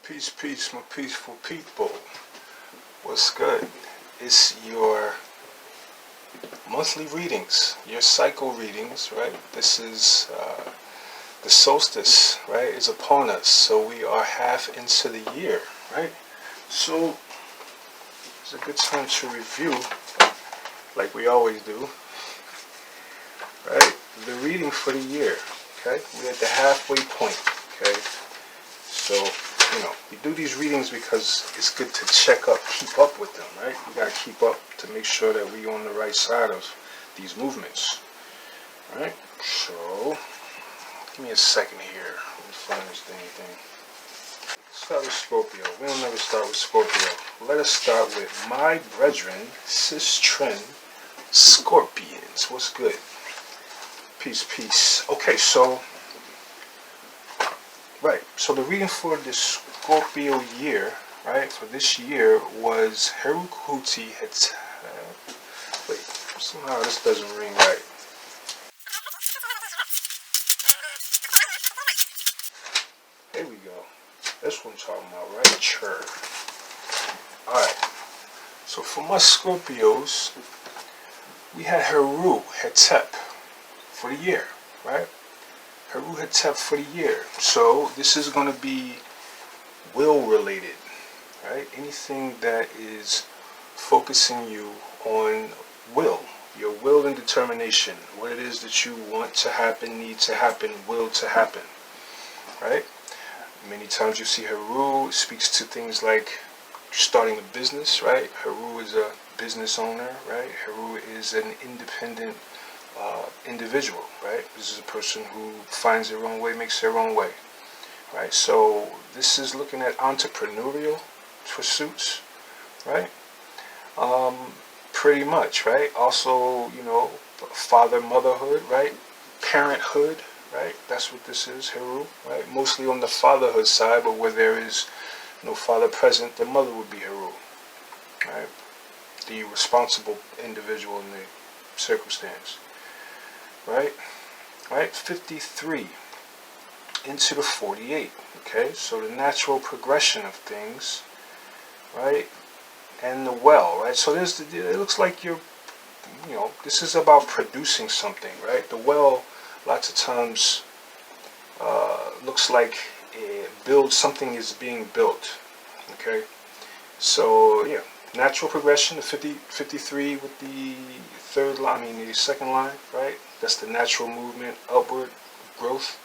Peace, peace, my peaceful people. What's good? It's your monthly readings, your cycle readings, right? This is the solstice, right, is upon us. So we are half into the year, right? So it's a good time to review, like we always do, right? The reading for the year, okay? We're at the halfway point, okay? So, we do these readings because it's good to check up, keep up with them, right? We got to keep up to make sure that we're on the right side of these movements, right? So, give me a second here. Let me find this thing. Start with Scorpio. We don't never start with Scorpio. Let us start with my brethren, cis trend, Scorpions. What's good? Peace, peace. Okay, so, right. So the reading for this Scorpio year, right, for this year was Tehuti. Wait, somehow this doesn't ring right. There we go. That's what I'm talking about, right? Sure. Alright. So for my Scorpios, we had Heru, Hetep, for the year, right? Heru Hetep for the year. So this is going to be will related, right? Anything that is focusing you on will, your will and determination, what it is that you want to happen, need to happen, will to happen, right? Many times you see Heru speaks to things like starting a business, right? Heru is a business owner, right? Heru is an independent individual, right? This is a person who finds their own way, makes their own way, right? So this is looking at entrepreneurial pursuits, right? Pretty much, right? Also, father, motherhood, right? Parenthood, right? That's what this is, Heru, right? Mostly on the fatherhood side, but where there is no father present, the mother would be Heru, right? The responsible individual in the circumstance, right? Right? 53 into the 48, okay? So the natural progression of things, right? And the well, right? So it looks like this is about producing something, right? The well, lots of times, looks like something is being built, okay? So, yeah, natural progression, the 53 with the the second line, right? That's the natural movement, upward growth,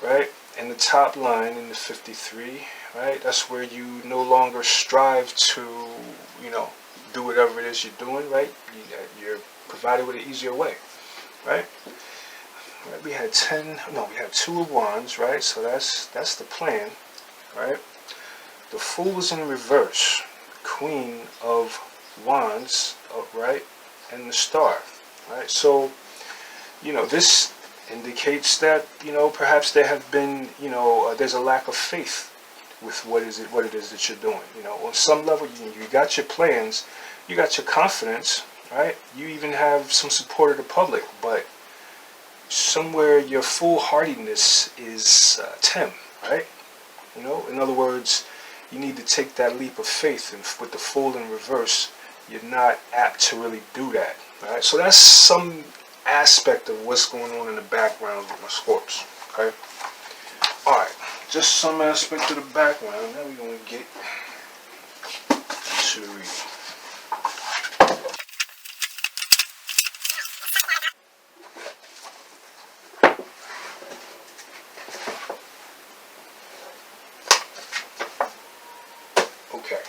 right? And the top line in the 53, right? That's where you no longer strive to, do whatever it is you're doing, right? You're provided with an easier way, right? Right, we had 2 of Wands, right? So that's the plan, right? The Fool is in reverse, Queen of Wands, right? And the Star, right? So, this indicates that, perhaps there have been, there's a lack of faith with what it is that you're doing. On some level, you got your plans, you got your confidence, right? You even have some support of the public, but somewhere your foolhardiness is Tim, right? In other words, you need to take that leap of faith, and with the Fool in reverse, you're not apt to really do that, right? So that's some aspect of what's going on in the background with my Scorps, okay? Alright, just some aspect of the background. Now we're going to get into the reading. Okay.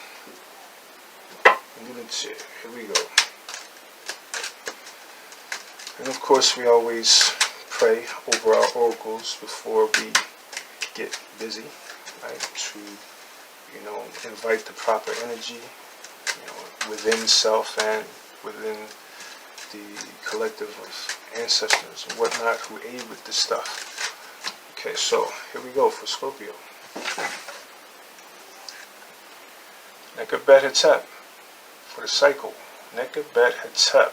Here we go. And of course, we always pray over our oracles before we get busy, right? To, invite the proper energy, within self and within the collective of ancestors and whatnot who aid with this stuff. Okay, so here we go for Scorpio. Nekabet Hetep for the cycle. Nekabet Hetep.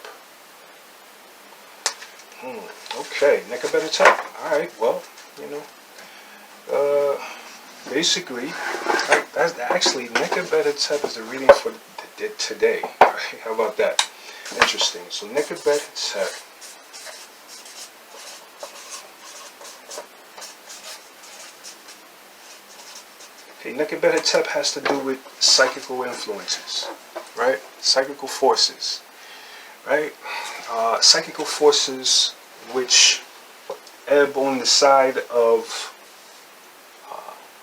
Okay, Nekabet Hetep. Alright, well, basically, right, that's actually Nekabet Hetep is the reading for today. Right? How about that? Interesting. So Nekabet Hetep. Okay, Nekabet Hetep has to do with psychical influences, right? Psychical forces, right? Psychical forces which ebb on the side of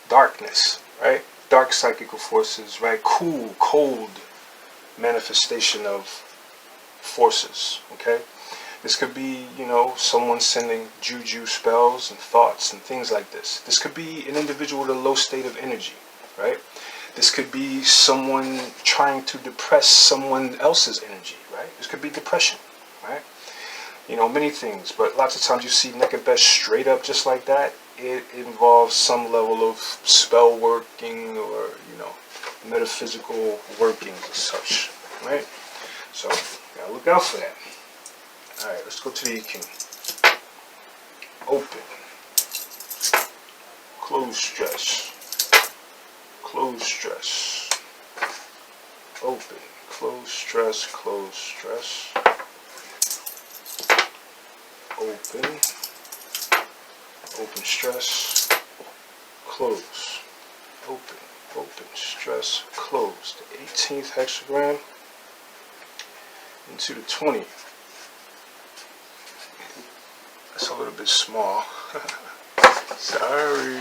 darkness, right? Dark psychical forces, right? Cool, cold manifestation of forces, okay? This could be, someone sending juju spells and thoughts and things like this. This could be an individual with a low state of energy, right? This could be someone trying to depress someone else's energy, right? This could be depression, right? Many things, but lots of times you see Nekabet straight up just like that. It involves some level of spell working or, metaphysical workings and such, right? So, gotta look out for that. Alright, let's go to the king. Open. Close stress. Close stress. Open. Close stress. Close stress. Open. Open stress. Close. Open. Open stress. Close. The 18th hexagram into the 20th. That's a little bit small. Sorry.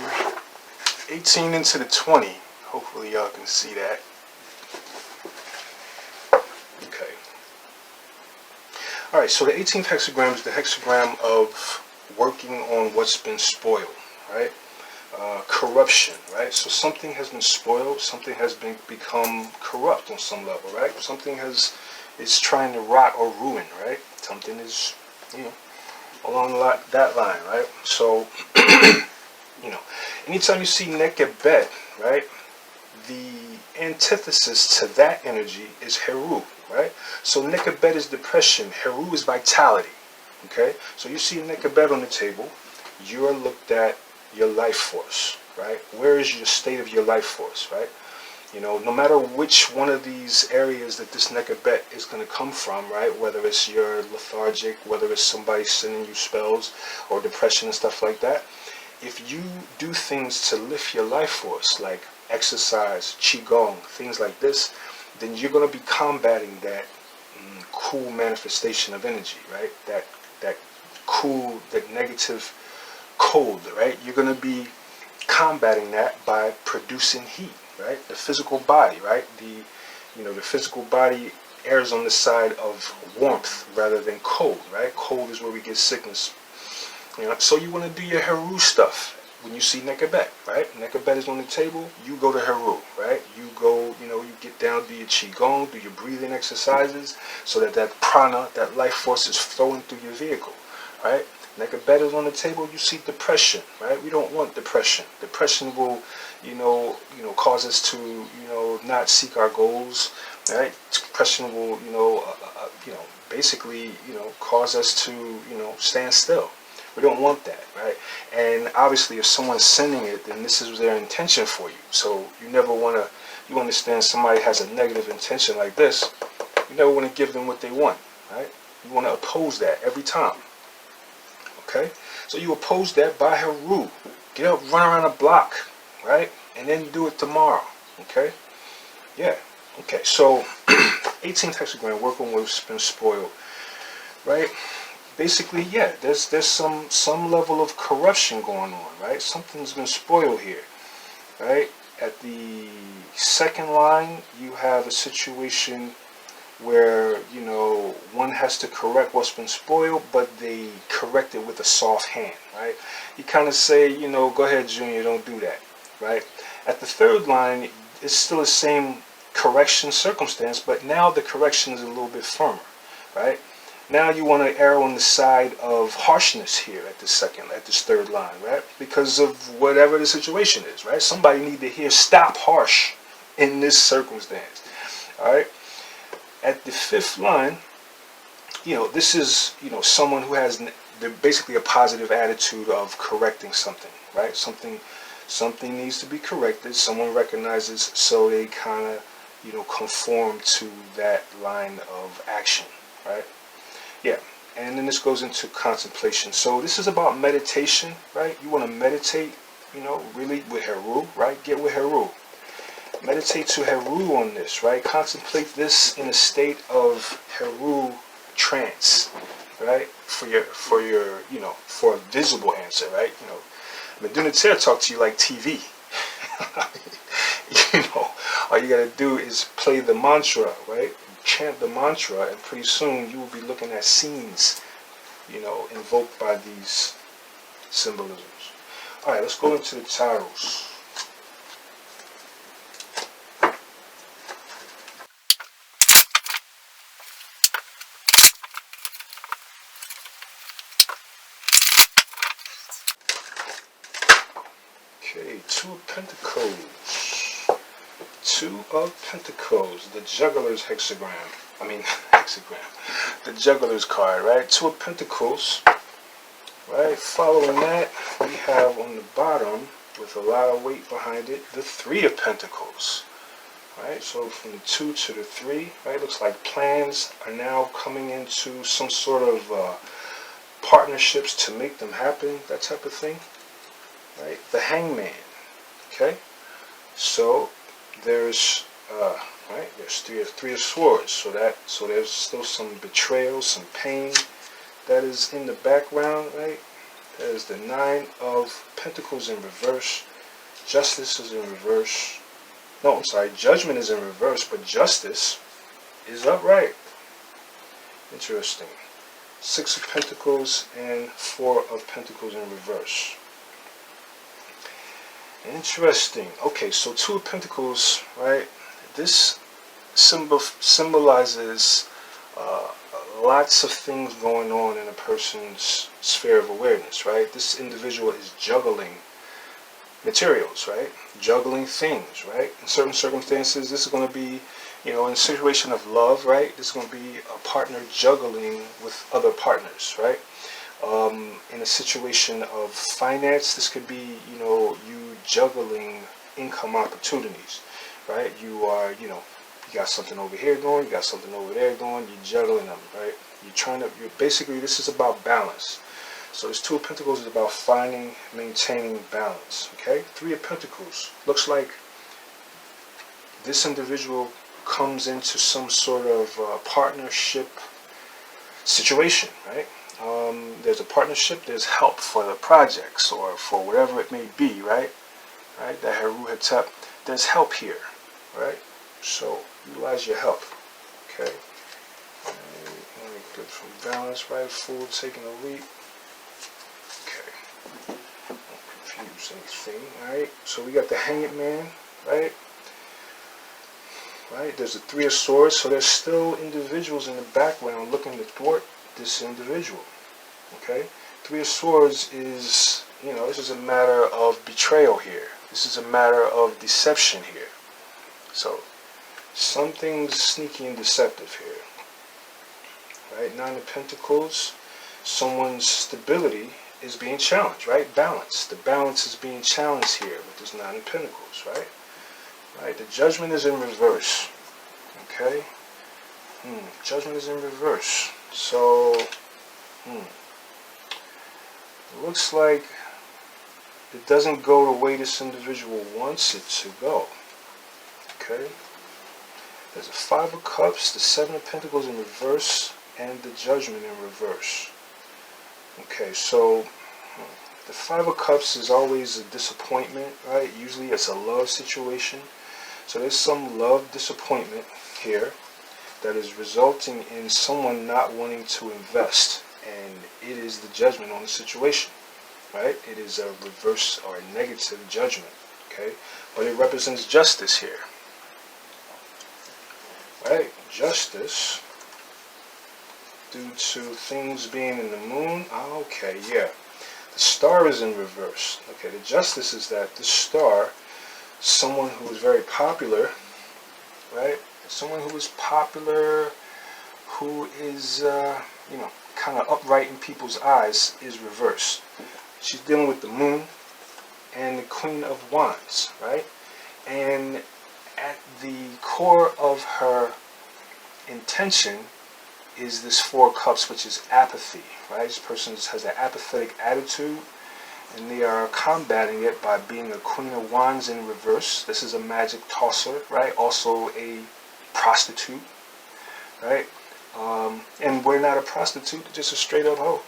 18 into the 20. Hopefully y'all can see that. Okay. Alright, so the 18th hexagram is the hexagram of working on what's been spoiled, right? Corruption, right? So something has been spoiled, something has become corrupt on some level, right? Something is trying to rot or ruin, right? Something is, along that line, right? So, anytime you see Nekabet, right, the antithesis to that energy is Heru, right? So Nekabet is depression, Heru is vitality, okay? So you see Nekabet on the table, you're looked at your life force, right? Where is your state of your life force, right? No matter which one of these areas that this Nekabet is going to come from, right? Whether it's your lethargic, whether it's somebody sending you spells or depression and stuff like that. If you do things to lift your life force, like exercise, qigong, things like this, then you're going to be combating that cool manifestation of energy, right? That cool, that negative cold, right? You're going to be combating that by producing heat, right? The physical body, right? The physical body errs on the side of warmth rather than cold, right? Cold is where we get sickness. So you want to do your Heru stuff when you see Nekabet, right? Nekabet is on the table, you go to Heru, right? You go, you get down, do your qigong, do your breathing exercises so that prana, that life force is flowing through your vehicle, right? Nekabet is on the table, you see depression, right? We don't want depression. Depression will, cause us to, not seek our goals, right? Depression will, basically, cause us to, stand still. We don't want that, right? And obviously, if someone's sending it, then this is their intention for you. So you never want to, you understand somebody has a negative intention like this, you never want to give them what they want, right? You want to oppose that every time. Okay, so you oppose that by Heru. Get up, run around a block, right? And then do it tomorrow. Okay, yeah. Okay, so 18th hexagram, work on what's been spoiled, right? Basically, yeah, there's some level of corruption going on, right? Something's been spoiled here, right? At the second line, you have a situation where, one has to correct what's been spoiled, but they correct it with a soft hand, right? You kind of say, go ahead, Junior, don't do that, right? At the third line, it's still the same correction circumstance, but now the correction is a little bit firmer, right? Now you want to err on the side of harshness here at this third line, right? Because of whatever the situation is, right? Somebody need to hear stop harsh in this circumstance, all right? At the fifth line, this is, someone who has basically a positive attitude of correcting something, right? Something Something needs to be corrected. Someone recognizes, so they kind of, conform to that line of action, right? Yeah. And then this goes into contemplation. So this is about meditation, right? You want to meditate, really with Heru, right? Get with Heru. Meditate to Heru on this, right? Contemplate this in a state of Heru trance, right? For a visible answer, right? Metu Neter talk to you like TV. All you gotta do is play the mantra, right? Chant the mantra, and pretty soon you will be looking at scenes, invoked by these symbolisms. All right, let's go into the tarots. Okay, Two of Pentacles. Two of Pentacles, the Juggler's hexagram. The Juggler's card, right? Two of Pentacles, right? Following that, we have on the bottom, with a lot of weight behind it, the Three of Pentacles, right? So from the 2 to the 3, right? Looks like plans are now coming into some sort of partnerships to make them happen, that type of thing, right? The Hangman, okay? So there's there's three of swords, so there's still some betrayal, some pain that is in the background, right? There's the 9 of Pentacles in reverse. Justice is in reverse. No, I'm sorry, Judgment is in reverse, but Justice is upright. Interesting. 6 of Pentacles and 4 of Pentacles in reverse. Interesting. Okay, so 2 of Pentacles, right? This symbolizes lots of things going on in a person's sphere of awareness, right? This individual is juggling materials, right? Juggling things, right? In certain circumstances, this is going to be, in a situation of love, right? This is going to be a partner juggling with other partners, right? In a situation of finance, this could be, you juggling income opportunities, right? You are, you got something over here going, you got something over there going, you're juggling them, right? Basically, this is about balance. So this 2 of Pentacles is about maintaining balance, okay? 3 of Pentacles, looks like this individual comes into some sort of partnership situation, right? There's a partnership, there's help for the projects or for whatever it may be, right? Right? The Heru Hetep, there's help here, right? So utilize your help, okay? Good from balance, right? Fool taking a leap. Okay. Don't confuse anything, alright? So we got the Hanged Man, right? Right? There's the 3 of Swords, so there's still individuals in the background looking to thwart this individual, okay? 3 of Swords is, this is a matter of betrayal here. This is a matter of deception here. So, something's sneaky and deceptive here. Right? 9 of Pentacles, someone's stability is being challenged, right? Balance. The balance is being challenged here with this 9 of Pentacles, right? Right? The Judgment is in reverse. Okay? Judgment is in reverse. So, it looks like it doesn't go the way this individual wants it to go. Okay? There's a 5 of Cups, the 7 of Pentacles in reverse, and the Judgment in reverse. Okay, so the 5 of Cups is always a disappointment, right? Usually it's a love situation. So there's some love disappointment here that is resulting in someone not wanting to invest. And it is the judgment on the situation, right? It is a reverse or a negative judgment, okay? But it represents justice here, right? Justice, due to things being in the moon. Okay, yeah. The star is in reverse. Okay, the justice is that the star, someone who is very popular, right? Someone who is popular, who is, kind of upright in people's eyes, is reversed. She's dealing with the moon, and the Queen of Wands, right? And at the core of her intention is this Four of Cups, which is apathy, right? This person just has an apathetic attitude, and they are combating it by being a Queen of Wands in reverse. This is a magic tosser, right? Also a prostitute, right? And we're not a prostitute, just a straight up hoe.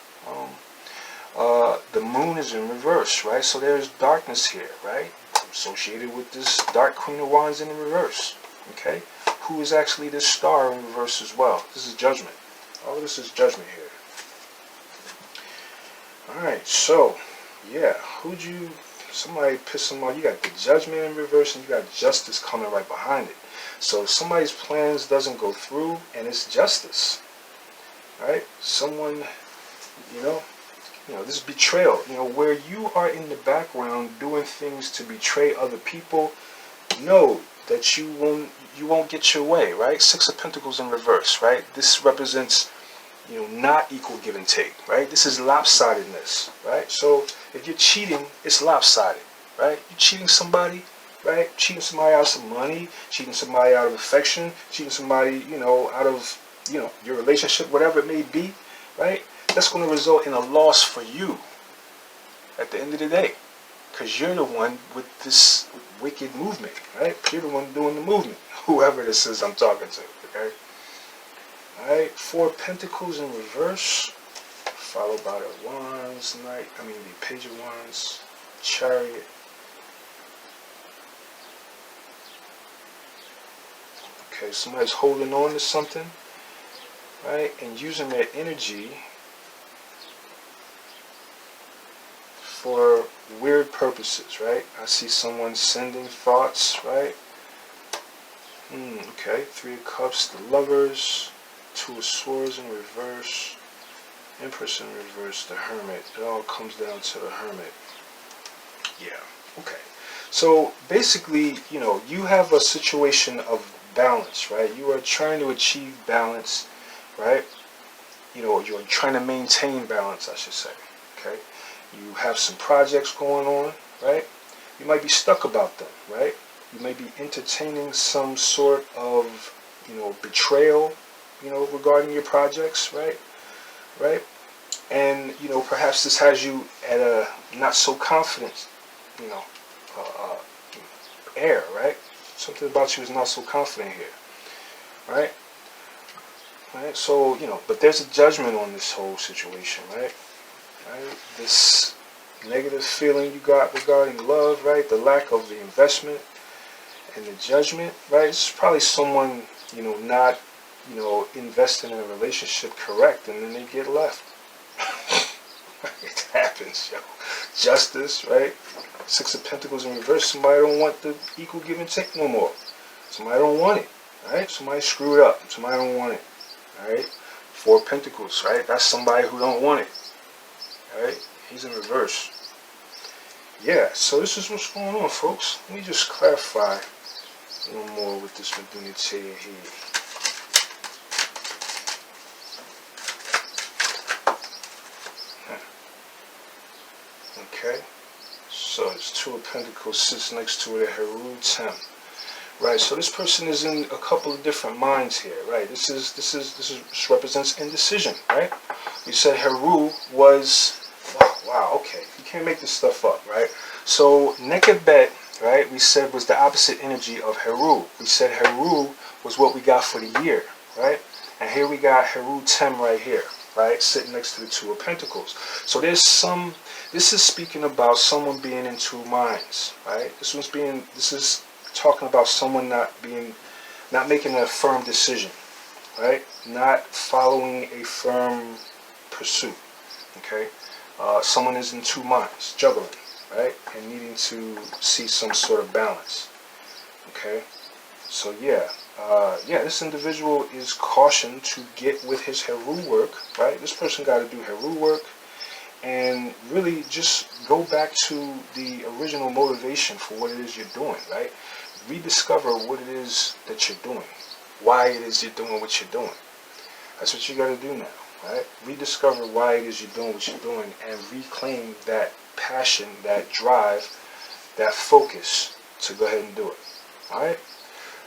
The moon is in reverse, right? So there's darkness here, right? Associated with this dark Queen of Wands in reverse, okay? Who is actually this star in reverse as well. This is judgment. All this is judgment here. Alright, so, yeah, somebody pissed them off. You got the judgment in reverse and you got justice coming right behind it. So if somebody's plans doesn't go through and it's justice, right? Someone, this betrayal, where you are in the background doing things to betray other people, know that you won't get your way, right? Six of Pentacles in reverse, right? This represents, not equal give and take, right? This is lopsidedness, right? So if you're cheating, it's lopsided, right? You're cheating somebody, right? Cheating somebody out of some money, cheating somebody out of affection, cheating somebody, out of, your relationship, whatever it may be, right? That's going to result in a loss for you at the end of the day, because you're the one with this wicked movement, right? You're the one doing the movement, whoever this is I'm talking to, okay? Alright, Four of Pentacles in reverse, followed by the Wands, the Page of Wands, Chariot. Okay, somebody's holding on to something, right? And using their energy for weird purposes, right? I see someone sending thoughts, right? Okay, Three of Cups, the Lovers, Two of Swords in reverse, Empress in reverse, the Hermit. It all comes down to the Hermit. Yeah, okay. So basically, you have a situation of balance, right? You are trying to achieve balance, right? You're trying to maintain balance, I should say, okay? You have some projects going on, right? You might be stuck about them, right? You may be entertaining some sort of, betrayal, regarding your projects, right? Right? And, perhaps this has you at a not so confident, air, right? Something about you is not so confident here, right? Right? So, but there's a judgment on this whole situation, right? Right? This negative feeling you got regarding love, right? The lack of the investment and the judgment, right? It's probably someone, not, investing in a relationship correct, and then they get left. It happens, yo. Justice, right? Six of Pentacles in reverse. Somebody don't want the equal give and take no more. Somebody don't want it, right? Somebody screwed up. Somebody don't want it, right? Four of Pentacles, right? That's somebody who don't want it. Alright, he's in reverse. Yeah, so this is what's going on, folks. Let me just clarify a little more with this Metu Neter here. Okay, so it's Two of Pentacles sits next to it at Heru 10. Right, so this person is in a couple of different minds here, right? This represents indecision, right? We said Heru was, wow, okay, you can't make this stuff up, right? So Nekebet, right, we said was the opposite energy of Heru. We said Heru was what we got for the year, right? And here we got Heru 10 right here, right, sitting next to the Two of Pentacles. So this is speaking about someone being in two minds, right? This is talking about someone not making a firm decision, right? Not following a firm pursuit, okay? Someone is in two minds, juggling, right? And needing to see some sort of balance, okay? So yeah, this individual is cautioned to get with his Heru work, right? This person got to do Heru work and really just go back to the original motivation for what it is you're doing, right? Rediscover what it is that you're doing, why it is you're doing what you're doing. That's what you got to do now, right? Rediscover why it is you're doing what you're doing and reclaim that passion, that drive, that focus to go ahead and do it. Alright?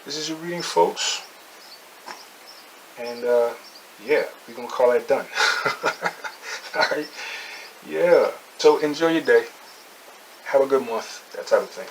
This is your reading, folks. And, yeah, we're going to call that done. Alright? Yeah. So enjoy your day. Have a good month. That type of thing.